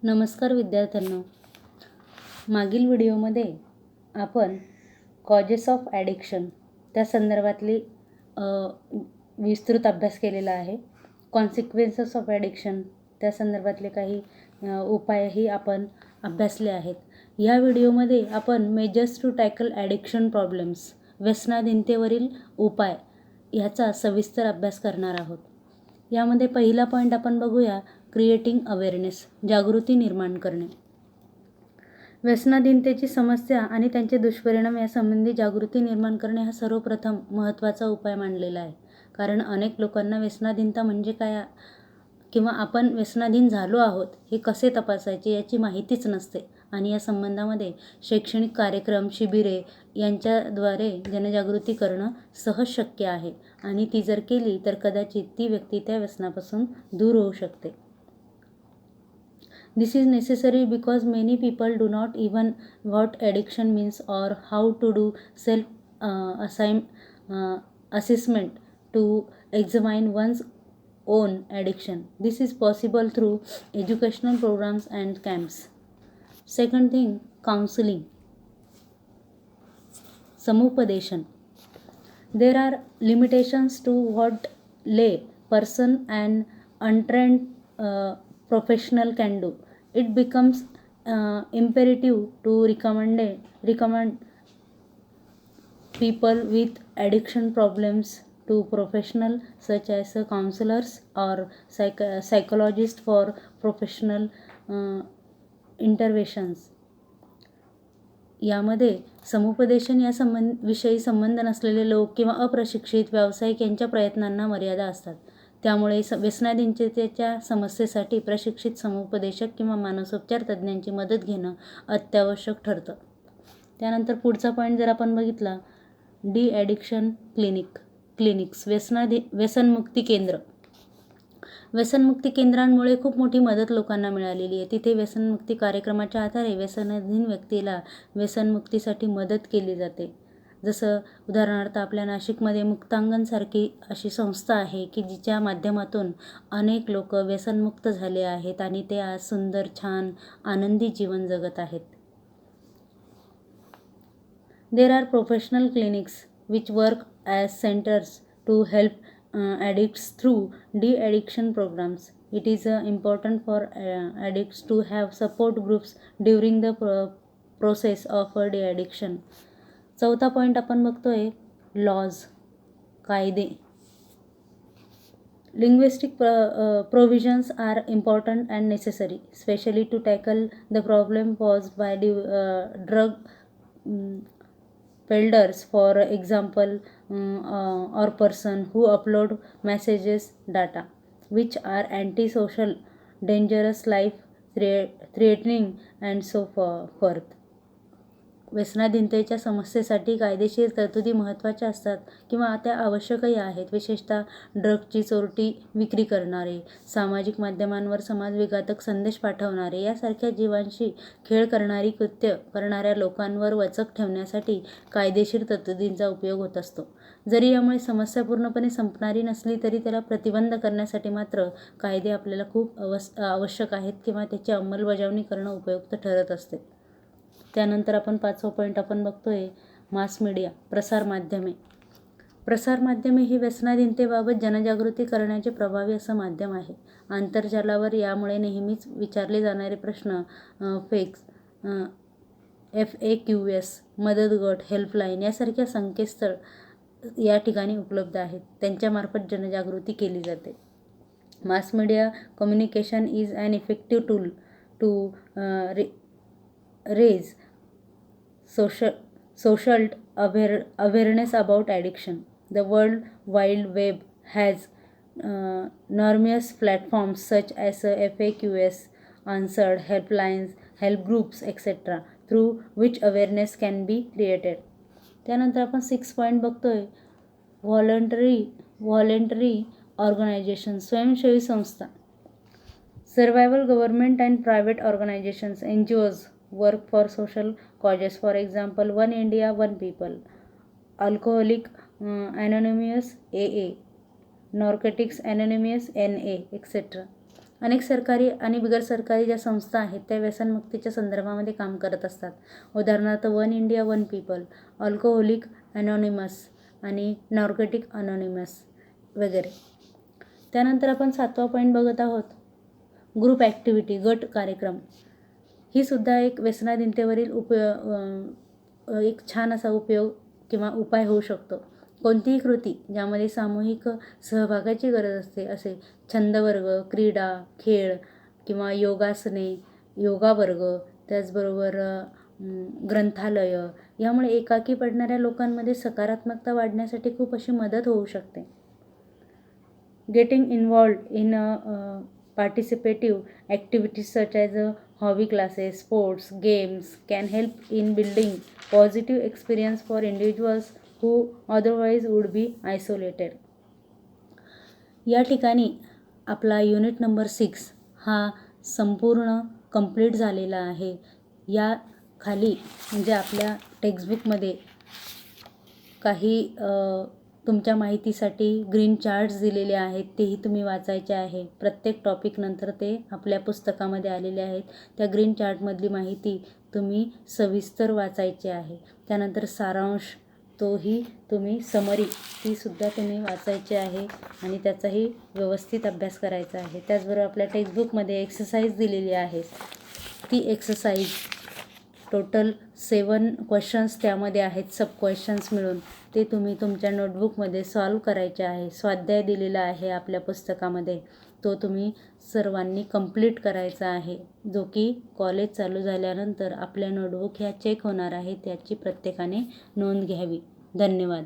नमस्कार विद्यार्थ्यांनो. मागील व्हिडिओमध्ये आपण कॉजेस ऑफ ॲडिक्शन त्या संदर्भातली विस्तृत अभ्यास केलेला आहे. कॉन्सिक्वेन्सेस ऑफ ॲडिक्शन त्या संदर्भातले काही उपायही आपण अभ्यासले आहेत. या व्हिडिओमध्ये आपण measures to tackle addiction problems व्यसनाधीनतेवरील उपाय ह्याचा सविस्तर अभ्यास करणार आहोत. यामध्ये पहिला पॉईंट आपण बघूया, क्रिएटिंग अवेअरनेस, जागृती निर्माण करणे. व्यसनाधीनतेची समस्या आणि त्यांचे दुष्परिणाम यासंबंधी जागृती निर्माण करणे हा सर्वप्रथम महत्त्वाचा उपाय मानलेला आहे. कारण अनेक लोकांना व्यसनाधीनता म्हणजे काय किंवा आपण व्यसनाधीन झालो आहोत हे कसे तपासायचे याची माहितीच नसते आणि या संबंधामध्ये शैक्षणिक कार्यक्रम, शिबिरे यांच्याद्वारे जनजागृती करणं सहज शक्य आहे आणि ती जर केली तर कदाचित ती व्यक्ती त्या व्यसनापासून दूर होऊ शकते. This is necessary because many people do not even what addiction means or how to do assessment to examine one's own addiction. This is possible through educational programs and camps. Second thing, counseling. Samuppadeshan. There are limitations to what lay person and untrained professional can do. It becomes imperative to recommend people with addiction problems to professionals such as counselors or psychologists for professional interventions. यामध्ये समुपदेशन या विषयी संबंध नसलेले लोक किंवा अप्रशिक्षित व्यावसायिक यांच्या प्रयत्नांना मर्यादा असतात. त्यामुळे व्यसनाधीनतेच्या समस्येसाठी प्रशिक्षित समुपदेशक किंवा मानसोपचार तज्ज्ञांची मदत घेणं अत्यावश्यक ठरतं. त्यानंतर पुढचा पॉईंट जर आपण बघितला, डी ॲडिक्शन क्लिनिक्स, व्यसनमुक्ती केंद्र. व्यसनमुक्ती केंद्रांमुळे खूप मोठी मदत लोकांना मिळालेली आहे. तिथे व्यसनमुक्ती कार्यक्रमाच्या आधारे व्यसनाधीन व्यक्तीला व्यसनमुक्तीसाठी मदत केली जाते. जसं उदाहरणार्थ आपल्या नाशिकमध्ये मुक्तांगणसारखी अशी संस्था आहे की जिच्या माध्यमातून अनेक लोक व्यसनमुक्त झाले आहेत आणि ते आज सुंदर, छान, आनंदी जीवन जगत आहेत. There are professional clinics which work as centres to help addicts through de-addiction programs. It is important for addicts to have support groups during the process of de-addiction. चौथा पॉईंट आपण बघतोय, लॉज, कायदे. Linguistic provisions are important and necessary, especially to tackle the problem posed by drug peddlers, for example, or person who upload messages data which are antisocial, dangerous, life threatening and so forth. व्यसनाधीनतेच्या समस्येसाठी कायदेशीर तरतुदी महत्त्वाच्या असतात किंवा त्या आवश्यकही आहेत. विशेषतः ड्रगची चोरटी विक्री करणारे, सामाजिक माध्यमांवर समाजविघातक संदेश पाठवणारे यासारख्या जीवांशी खेळ करणारी कृत्य करणाऱ्या लोकांवर वचक ठेवण्यासाठी कायदेशीर तरतुदींचा उपयोग होत असतो. जरी यामुळे समस्या पूर्णपणे संपणारी नसली तरी त्याला प्रतिबंध करण्यासाठी मात्र कायदे आपल्याला खूप आवश्यक आहेत किंवा त्याची अंमलबजावणी करणं उपयुक्त ठरत असते. त्यानंतर आपण पाचवा पॉईंट आपण बघतोय, मास मीडिया, प्रसारमाध्यमे. प्रसारमाध्यमे ही व्यसनाधीनतेबाबत जनजागृती करण्याचे प्रभावी असं माध्यम आहे. आंतरजालावर यामुळे नेहमीच विचारले जाणारे प्रश्न, FAQs, मदत गट, हेल्पलाईन यासारख्या संकेतस्थळ या ठिकाणी उपलब्ध आहेत. त्यांच्यामार्फत जनजागृती केली जाते. Mass media communication is an effective tool to raise social awareness about addiction. The World Wide Web has numerous platforms such as FAQs, answered helplines, help groups, etc. through which awareness can be created. त्यानंतर आपण 6 point बघतोय, voluntary organisation, स्वयंसेवी संस्था. Survival government and private organizations, NGOs, work for social causes. For example, One India, One People, Alcoholic Anonymous, AA, Narcotics Anonymous, NA, etc. अनेक सरकारी आणि बिगर सरकारी ज्या संस्था आहेत त्या व्यसनमुक्तीच्या संदर्भामध्ये काम करत असतात. उदाहरणार्थ one India one people, alcoholic anonymous आणि नार्कोटिक अनॉनिमस वगैरे. त्यानंतर आपण 7वा पॉईंट बघत आहोत, ग्रुप ॲक्टिव्हिटी, गट कार्यक्रम. ही सुद्धा एक व्यसनाधीनतेवरील एक छान असा उपयोग किंवा उपाय होऊ शकतो. कोणतीही कृती ज्यामध्ये सामूहिक सहभागाची गरज असते, असे छंदवर्ग, क्रीडा, खेळ किंवा योगासने, योगा वर्ग, त्याचबरोबर ग्रंथालय, यामुळे एकाकी पडणाऱ्या लोकांमध्ये सकारात्मकता वाढण्यासाठी खूप अशी मदत होऊ शकते. Getting involved in participative activities such as hobby classes, sports, games can help in building positive experience for individuals who otherwise would be isolated. या ठिकाणी आपला युनिट नंबर 6 हा संपूर्ण कंप्लीट झालेला आहे. या खाली म्हणजे आपल्या टेक्स्टबुकमध्ये काही तुमच्या माहितीसाठी ग्रीन चार्ट्स दिलेले आहेत, तेही तुम्ही वाचायचे आहे. प्रत्येक टॉपिकनंतर ते आपल्या पुस्तकामध्ये आलेले आहेत. त्या ग्रीन चार्टमधली माहिती तुम्ही सविस्तर वाचायची आहे. त्यानंतर सारांश, तोही तुम्ही समरी, तीसुद्धा तुम्ही वाचायची आहे आणि त्याचाही व्यवस्थित अभ्यास करायचा आहे. त्याचबरोबर आपल्या टेक्स्टबुकमध्ये एक्सरसाइज दिलेली आहे. ती एक्सरसाइज टोटल 7 क्वेश्चन्स त्यामध्ये आहेत, सब क्वेश्चन्स मिळून. ते तुम्ही तुमच्या नोटबुकमध्ये सॉल्व करायचे आहे. स्वाध्याय दिलेला आहे आपल्या पुस्तकामध्ये, तो तुम्ही सर्वांनी कंप्लीट करायचा आहे, जो की कॉलेज चालू झाल्यानंतर आपल्या नोटबुक ह्या चेक होणार आहे, त्याची प्रत्येकाने नोंद घ्यावी. धन्यवाद.